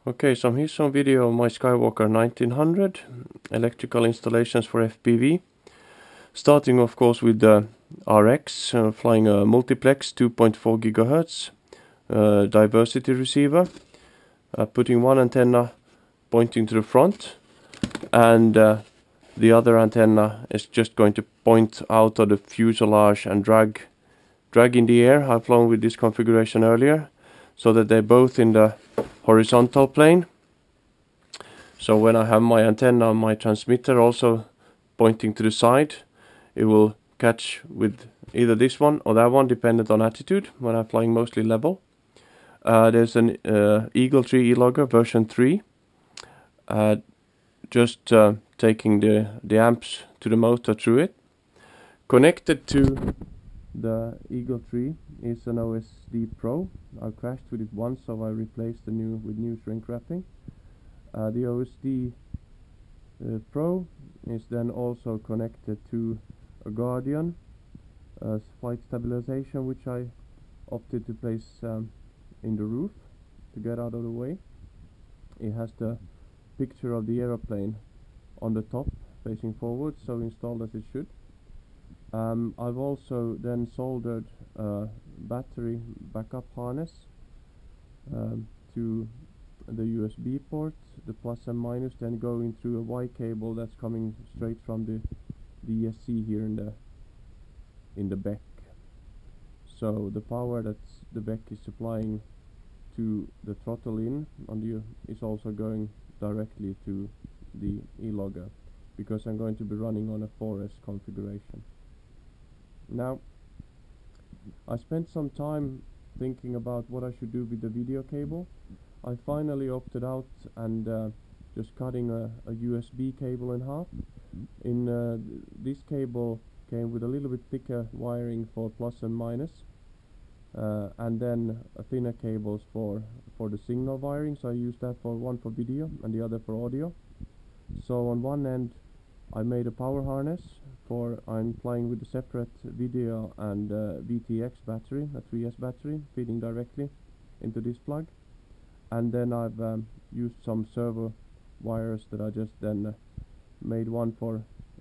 Okay, so here's some video of my Skywalker 1900 electrical installations for FPV. Starting of course with the RX, flying a multiplex 2.4 gigahertz diversity receiver, putting one antenna pointing to the front, and the other antenna is just going to point out of the fuselage and drag in the air. I've flown with this configuration earlier, so that they're both in the horizontal plane. So when I have my antenna on my transmitter also pointing to the side, it will catch with either this one or that one, dependent on attitude, when I'm flying mostly level. There's an EagleTree e-logger version 3, just taking the amps to the motor through it. Connected to the EagleTree is an OSD Pro. I crashed with it once, so I replaced the new with new shrink wrapping. The OSD Pro is then also connected to a Guardian flight stabilization, which I opted to place in the roof to get out of the way. It has the picture of the aeroplane on the top facing forward, so installed as it should. I've also then soldered a battery backup harness to the USB port, the plus and minus, then going through a Y cable that's coming straight from the ESC here in the back. So the power that the back is supplying to the throttle in on the is also going directly to the e-logger, because I'm going to be running on a 4S configuration. Now, I spent some time thinking about what I should do with the video cable. I finally opted out and just cutting a USB cable in half. This cable came with a little bit thicker wiring for plus and minus, and then thinner cables for the signal wiring. So I used that one for video and the other for audio. So on one end I made a power harness I'm flying with a separate video and VTX battery, a 3S battery, feeding directly into this plug. And then I've used some servo wires that I just then made one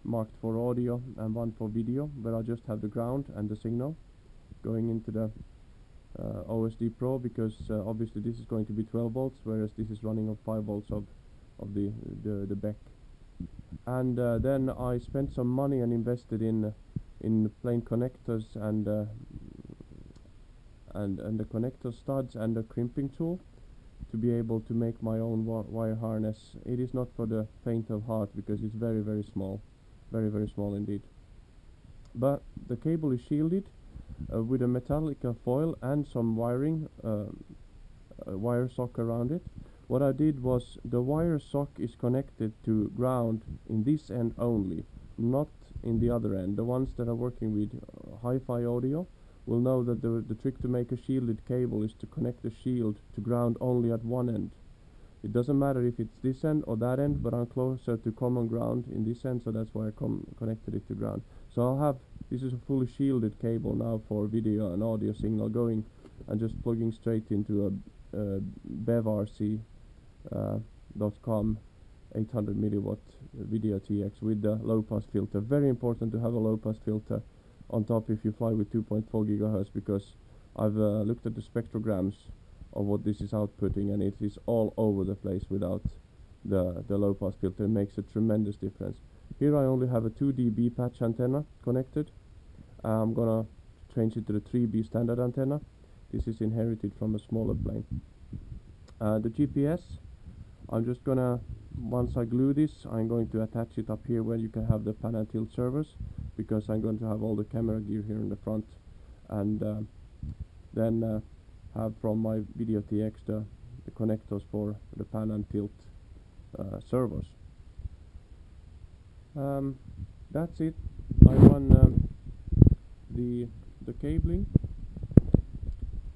marked for audio and one for video, but I just have the ground and the signal going into the OSD Pro, because obviously this is going to be 12 volts, whereas this is running on 5 volts of the back. And then I spent some money and invested in plain connectors and the connector studs and the crimping tool to be able to make my own wire harness. It is not for the faint of heart, because it's very, very small, very, very small indeed. But the cable is shielded with a metallic foil and some wiring, wire sock around it. What I did was, the wire sock is connected to ground in this end only, not in the other end. The ones that are working with hi-fi audio will know that the trick to make a shielded cable is to connect the shield to ground only at one end. It doesn't matter if it's this end or that end, but I'm closer to common ground in this end, so that's why I connected it to ground. So this is a fully shielded cable now for video and audio signal going, and just plugging straight into a BevRC .com 800 milliwatt video TX with the low pass filter. Very important to have a low pass filter on top if you fly with 2.4 gigahertz, because I've looked at the spectrograms of what this is outputting, and it is all over the place without the low pass filter. It makes a tremendous difference. Here I only have a 2 dB patch antenna connected. I'm gonna change it to the 3B standard antenna. This is inherited from a smaller plane. The GPS, I'm just gonna, once I glue this, I'm going to attach it up here where you can have the pan and tilt servers, because I'm going to have all the camera gear here in the front, and then have from my video TX the connectors for the pan and tilt servos. That's it. I run the cabling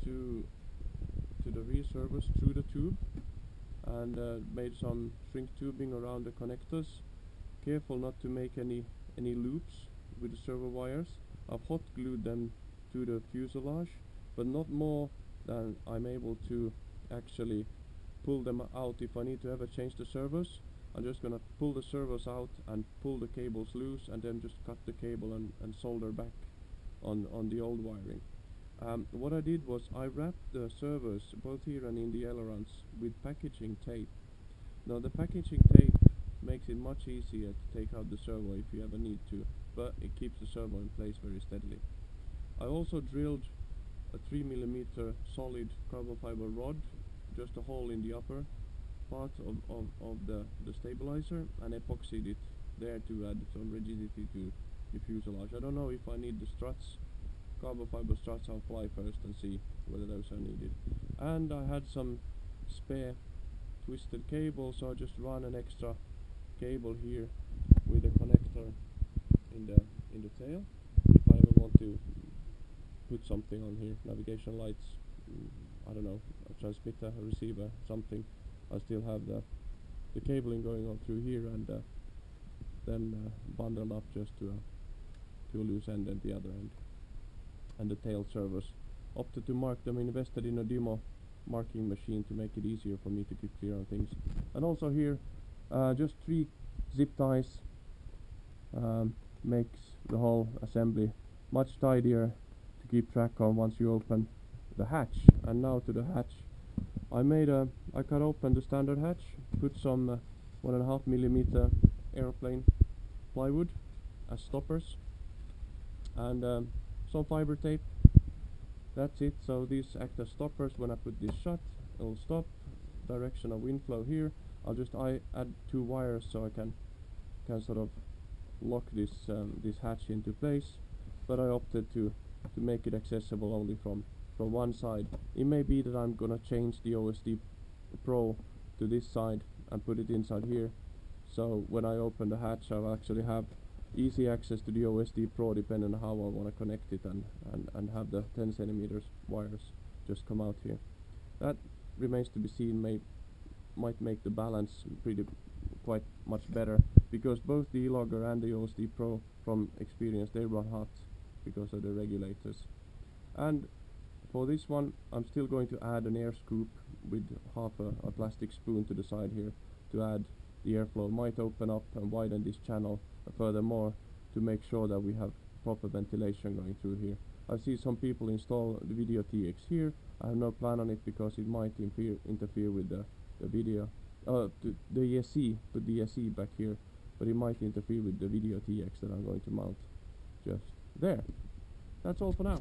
to the rear servos through the tube, and made some shrink tubing around the connectors. Careful not to make any loops with the servo wires. I've hot glued them to the fuselage, but not more than I'm able to actually pull them out if I need to ever change the servos. I'm just gonna pull the servos out and pull the cables loose, and then just cut the cable and solder back on the old wiring. What I did was I wrapped the servos, both here and in the ailerons, with packaging tape. Now the packaging tape makes it much easier to take out the servo if you ever need to, but it keeps the servo in place very steadily. I also drilled a 3mm solid carbon fiber rod, just a hole in the upper part of the stabilizer, and epoxied it there to add some rigidity to the fuselage. I don't know if I need the struts, carbon fiber struts. I'll fly first and see whether those are needed. And I had some spare twisted cable, so I just run an extra cable here with a connector in the tail if I ever want to put something on here, navigation lights, I don't know, a transmitter, a receiver, something. I still have the cabling going on through here, and then bundled up just to a loose end at the other end. And the tail servos, opted to mark them, invested in a demo marking machine to make it easier for me to keep clear on things. And also here, just 3 zip ties makes the whole assembly much tidier to keep track of once you open the hatch. And now to the hatch. I cut open the standard hatch, put some 1.5mm airplane plywood as stoppers, and some fiber tape. That's it. So these act as stoppers. When I put this shut, it will stop. Direction of wind flow here. I'll just add 2 wires so I can sort of lock this hatch into place. But I opted to make it accessible only from one side. It may be that I'm gonna change the OSD Pro to this side and put it inside here. So when I open the hatch, I'll actually have easy access to the OSD Pro depending on how I want to connect it, and have the 10cm wires just come out here. That remains to be seen. Might make the balance quite much better, because both the E-Logger and the OSD Pro, from experience, they run hot because of the regulators. And for this one, I'm still going to add an air scoop with half a plastic spoon to the side here to add the airflow. Might open up and widen this channel furthermore to make sure that we have proper ventilation going through here. I see some people install the video TX here. I have no plan on it because it might interfere with the video. The ESC, put the ESC back here, but it might interfere with the video TX that I'm going to mount just there. That's all for now.